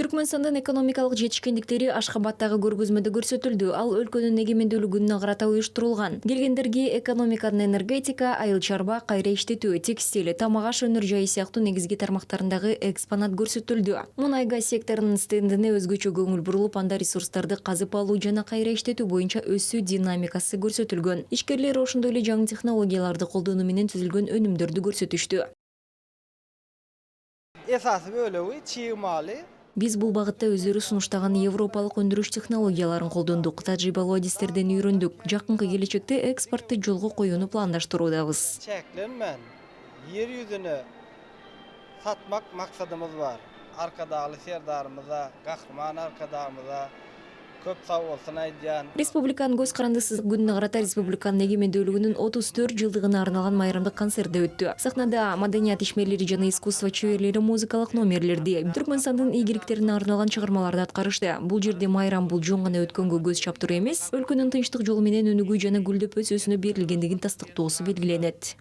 Түркмөнстандын экономикалык жетишкендиктери Ашхабадтагы көргөзмөдө көрсөтүлдү. Ал өлкөнүн эгемендүүлүгүнө карата уюштурулган. Келгендерге экономиканын энергетика, айыл чарба, кайра иштетүү, текстиль, тамак аш өнөр жайы сыяктуу негизги тармактарындагы экспонат көрсөтүлдү. Мунай газ секторунун стендине өзгөчө көңүл бурулуп, анда ресурстарды казып алуу жана кайра иштетүү боюнча өсүү динамикасы көрсөтүлгөн. Ишкерлер ошондой эле жаңы технологияларды колдонуу менен түзүлгөн өнүмдөрдү көрсөтүштү. Esası bölüğü çiğmali. Биз бул багытта өздөрү сунуштаган европалык өндүрүш технологияларын колдондук, тажрыйбалуу адистерден үйрөндүк. Жакынкы келечекте экспортты жолго коюуну пландаштыруудабыз. Çeklenmen. Yeryüzüne satmak maksadımız var. Arkadağı serdarımıza, kahraman arkadağımıza köp sağ olsun aydiyan. Республиканын көз карандысыз күнүнө карата республиканын эгемендүүлүгүнүн 34 жылдыгына арналган майрамдык концерт өттү. Сахнада маданият ишмерлери жана искусство чеберлери музыкалык номерлерди, Түркмөнстандын ийгиликтерине арналган чыгармаларды аткарышты. Бул жерде майрам бул жөн гана өткөнгө көз чаптыруу эмес, өлкөнүн тынчтык жолу менен өнүгүү жана гүлдөп өсүүсүнө берилгендигин тастыктоосу белгиленет.